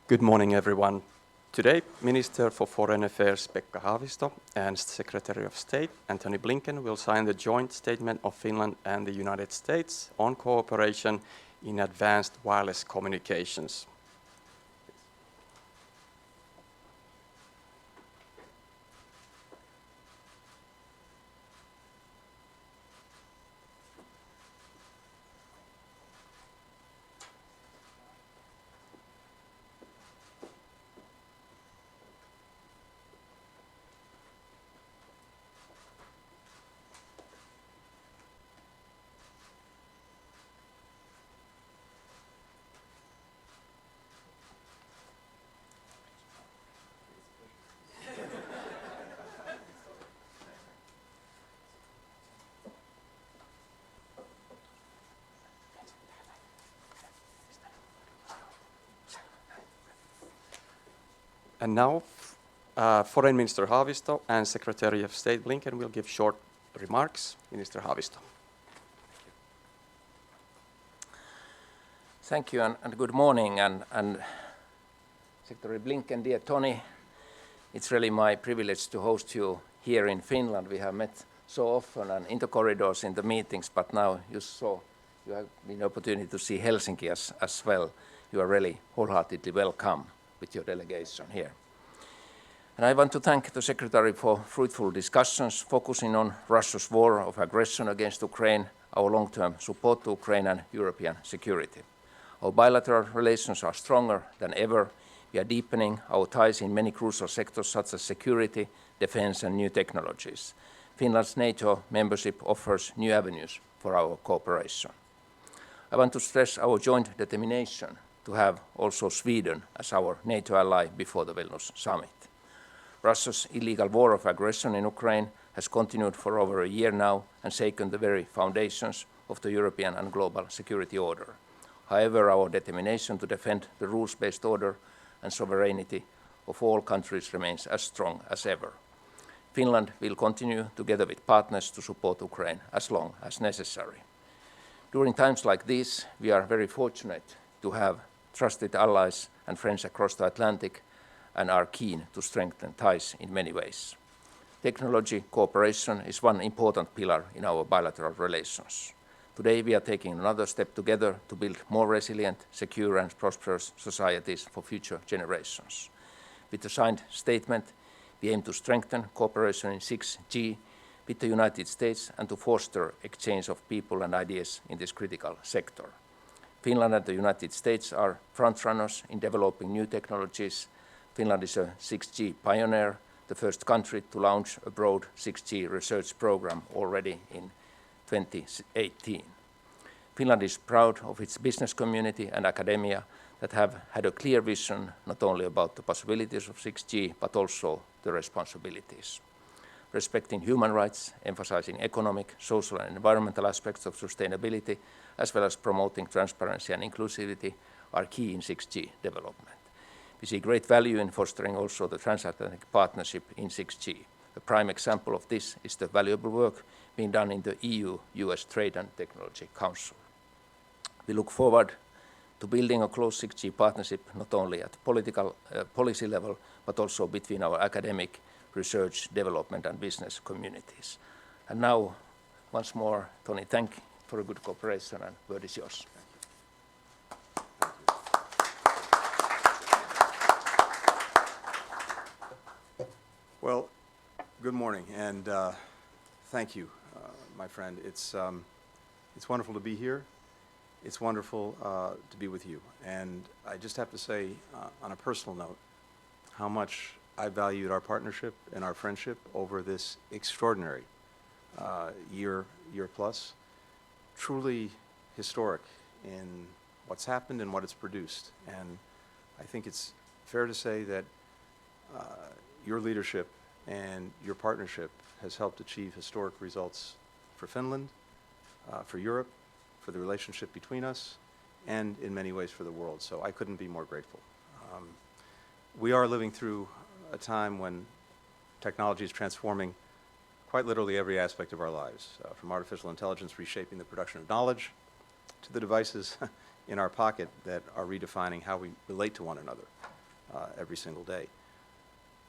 Good morning, everyone. Today, Minister for Foreign Affairs Pekka Haavisto and Secretary of State Antony Blinken will sign the joint statement of Finland and the United States on cooperation in advanced wireless communications. And now, Foreign Minister Haavisto and Secretary of State Blinken will give short remarks. Minister Haavisto. Thank you and good morning. And Secretary Blinken, dear Tony, it's really my privilege to host you here in Finland. We have met so often and in the corridors in the meetings, but now you have been opportunity to see Helsinki as well. You are really wholeheartedly welcome with your delegation here. And I want to thank the Secretary for fruitful discussions focusing on Russia's war of aggression against Ukraine, our long-term support to Ukraine and European security. Our bilateral relations are stronger than ever. We are deepening our ties in many crucial sectors such as security, defense and new technologies. Finland's NATO membership offers new avenues for our cooperation. I want to stress our joint determination to have also Sweden as our NATO ally before the Vilnius summit. Russia's illegal war of aggression in Ukraine has continued for over a year now and shaken the very foundations of the European and global security order. However, our determination to defend the rules-based order and sovereignty of all countries remains as strong as ever. Finland will continue together with partners to support Ukraine as long as necessary. During times like these, we are very fortunate to have trusted allies and friends across the Atlantic and are keen to strengthen ties in many ways. Technology cooperation is one important pillar in our bilateral relations. Today we are taking another step together to build more resilient, secure and prosperous societies for future generations. With the signed statement, we aim to strengthen cooperation in 6G with the United States and to foster exchange of people and ideas in this critical sector. Finland and the United States are frontrunners in developing new technologies. Finland is a 6G pioneer, the first country to launch a broad 6G research program already in 2018. Finland is proud of its business community and academia that have had a clear vision not only about the possibilities of 6G but also the responsibilities. Respecting human rights, emphasizing economic, social and environmental aspects of sustainability, as well as promoting transparency and inclusivity are key in 6G development. We see great value in fostering also the transatlantic partnership in 6G. A prime example of this is the valuable work being done in the EU-US Trade and Technology Council. We look forward to building a close 6G partnership not only at political policy level, but also between our academic, research, development and business communities. And now, once more, Tony, thank you for a good cooperation and word is yours. Well, good morning and thank you, my friend. It's wonderful to be here. It's wonderful to be with you. And I just have to say, on a personal note, how much I valued our partnership and our friendship over this extraordinary year plus. Truly historic in what's happened and what it's produced. And I think it's fair to say that your leadership and your partnership has helped achieve historic results for Finland, for Europe, for the relationship between us, and in many ways for the world. So I couldn't be more grateful. We are living through a time when technology is transforming quite literally every aspect of our lives, from artificial intelligence reshaping the production of knowledge to the devices in our pocket that are redefining how we relate to one another. every single day.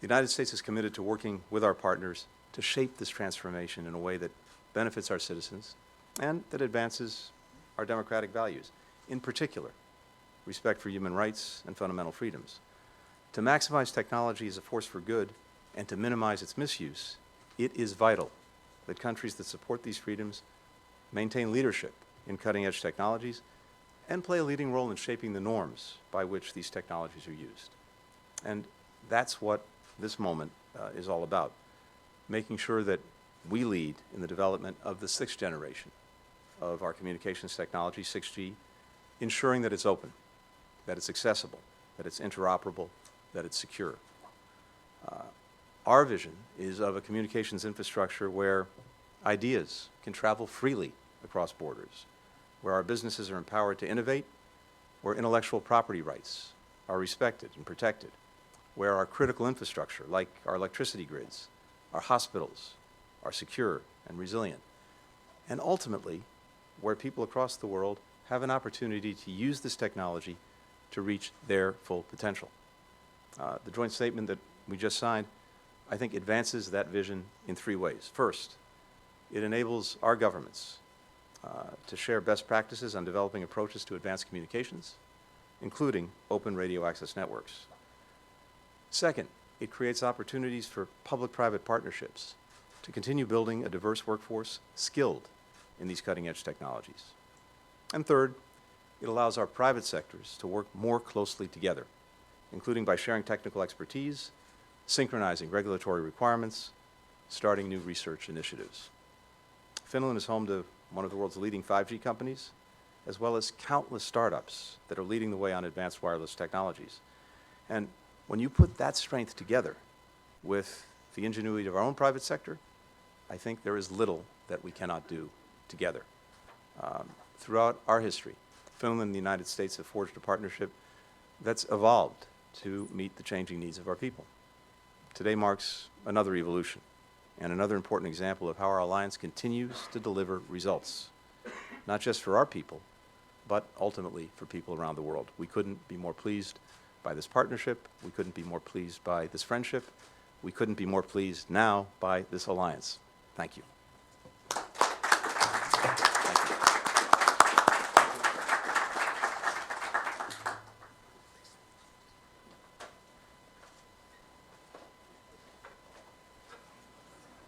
The United States is committed to working with our partners to shape this transformation in a way that benefits our citizens and that advances our democratic values, in particular, respect for human rights and fundamental freedoms. To maximize technology as a force for good and to minimize its misuse, it is vital that countries that support these freedoms maintain leadership in cutting-edge technologies and play a leading role in shaping the norms by which these technologies are used. And that's what this moment is all about, making sure that we lead in the development of the sixth generation of our communications technology, 6G, ensuring that it's open, that it's accessible, that it's interoperable, that it's secure. Our vision is of a communications infrastructure where ideas can travel freely across borders, where our businesses are empowered to innovate, where intellectual property rights are respected and protected, where our critical infrastructure, like our electricity grids, our hospitals, are secure and resilient, and ultimately, where people across the world have an opportunity to use this technology to reach their full potential. The joint statement that we just signed, I think, advances that vision in three ways. First, it enables our governments to share best practices on developing approaches to advanced communications, including open radio access networks. Second, it creates opportunities for public-private partnerships to continue building a diverse workforce skilled in these cutting-edge technologies. And third, it allows our private sectors to work more closely together, including by sharing technical expertise, synchronizing regulatory requirements, starting new research initiatives. Finland is home to one of the world's leading 5G companies, as well as countless startups that are leading the way on advanced wireless technologies. And when you put that strength together with the ingenuity of our own private sector, I think there is little that we cannot do together. Throughout our history, Finland and the United States have forged a partnership that's evolved to meet the changing needs of our people. Today marks another evolution and another important example of how our alliance continues to deliver results, not just for our people, but ultimately for people around the world. We couldn't be more pleased by this partnership. We couldn't be more pleased by this friendship. We couldn't be more pleased now by this alliance. Thank you.